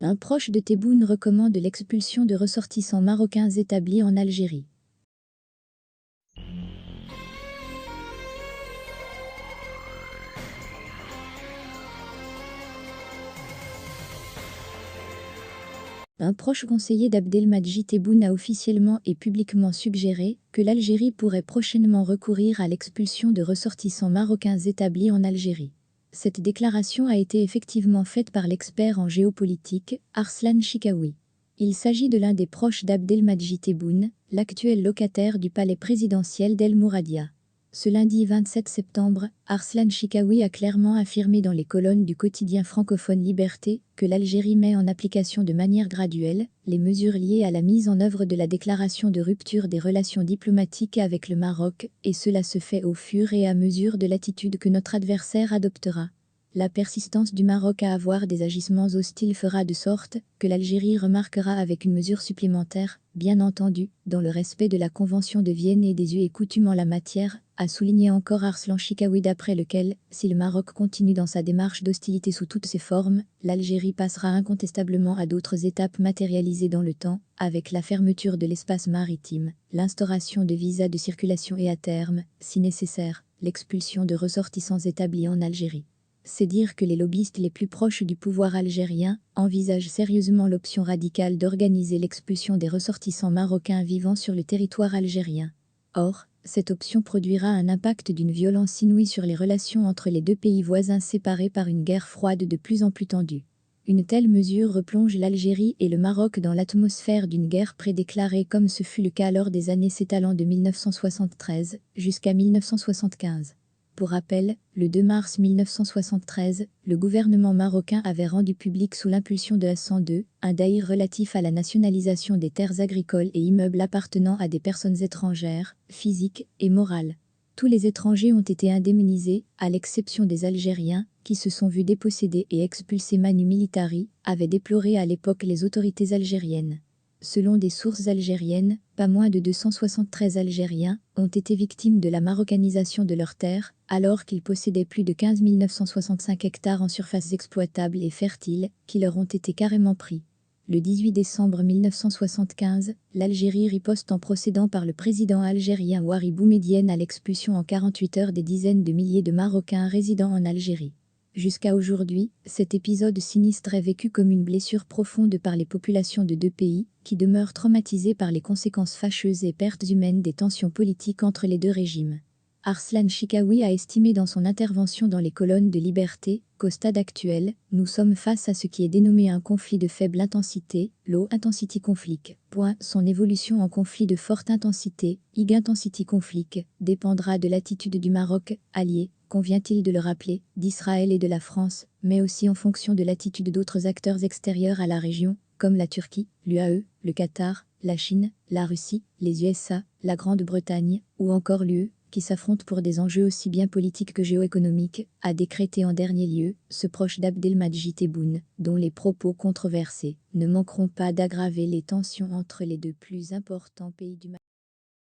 Un proche de Tebboune recommande l'expulsion de ressortissants marocains établis en Algérie. Un proche conseiller d'Abdelmadjid Tebboune a officiellement et publiquement suggéré que l'Algérie pourrait prochainement recourir à l'expulsion de ressortissants marocains établis en Algérie. Cette déclaration a été effectivement faite par l'expert en géopolitique, Arslan Chikaoui. Il s'agit de l'un des proches d'Abdelmadjid Tebboune, l'actuel locataire du palais présidentiel d'El Mouradia. Ce lundi 27 septembre, Arslan Chikaoui a clairement affirmé dans les colonnes du quotidien francophone Liberté que l'Algérie met en application de manière graduelle les mesures liées à la mise en œuvre de la déclaration de rupture des relations diplomatiques avec le Maroc, et cela se fait au fur et à mesure de l'attitude que notre adversaire adoptera. La persistance du Maroc à avoir des agissements hostiles fera de sorte que l'Algérie remarquera avec une mesure supplémentaire, bien entendu, dans le respect de la Convention de Vienne et des us et coutumes en la matière, a souligné encore Arslan Chikaoui, d'après lequel, si le Maroc continue dans sa démarche d'hostilité sous toutes ses formes, l'Algérie passera incontestablement à d'autres étapes matérialisées dans le temps, avec la fermeture de l'espace maritime, l'instauration de visas de circulation et à terme, si nécessaire, l'expulsion de ressortissants établis en Algérie. C'est dire que les lobbyistes les plus proches du pouvoir algérien envisagent sérieusement l'option radicale d'organiser l'expulsion des ressortissants marocains vivant sur le territoire algérien. Or, cette option produira un impact d'une violence inouïe sur les relations entre les deux pays voisins séparés par une guerre froide de plus en plus tendue. Une telle mesure replonge l'Algérie et le Maroc dans l'atmosphère d'une guerre prédéclarée, comme ce fut le cas lors des années s'étalant de 1973 jusqu'à 1975. Pour rappel, le 2 mars 1973, le gouvernement marocain avait rendu public, sous l'impulsion de la 102, un daïr relatif à la nationalisation des terres agricoles et immeubles appartenant à des personnes étrangères, physiques et morales. Tous les étrangers ont été indemnisés, à l'exception des Algériens, qui se sont vus dépossédés et expulsés manu militari, avaient déploré à l'époque les autorités algériennes. Selon des sources algériennes, pas moins de 273 Algériens ont été victimes de la marocanisation de leurs terres, alors qu'ils possédaient plus de 15 965 hectares en surfaces exploitables et fertiles, qui leur ont été carrément pris. Le 18 décembre 1975, l'Algérie riposte en procédant par le président algérien Houari Boumedienne à l'expulsion en 48 heures des dizaines de milliers de Marocains résidant en Algérie. Jusqu'à aujourd'hui, cet épisode sinistre est vécu comme une blessure profonde par les populations de deux pays, qui demeurent traumatisées par les conséquences fâcheuses et pertes humaines des tensions politiques entre les deux régimes. Arslan Chikaoui a estimé dans son intervention dans les colonnes de Liberté qu'au stade actuel, nous sommes face à ce qui est dénommé un conflit de faible intensité, low intensity conflict. Son évolution en conflit de forte intensité, high intensity conflict, dépendra de l'attitude du Maroc, allié, convient-il de le rappeler, d'Israël et de la France, mais aussi en fonction de l'attitude d'autres acteurs extérieurs à la région, comme la Turquie, l'UAE, le Qatar, la Chine, la Russie, les USA, la Grande-Bretagne, ou encore l'UE, qui s'affrontent pour des enjeux aussi bien politiques que géoéconomiques, a décrété en dernier lieu, ce proche d'Abdelmadjid Tebboune, dont les propos controversés ne manqueront pas d'aggraver les tensions entre les deux plus importants pays du Maghreb.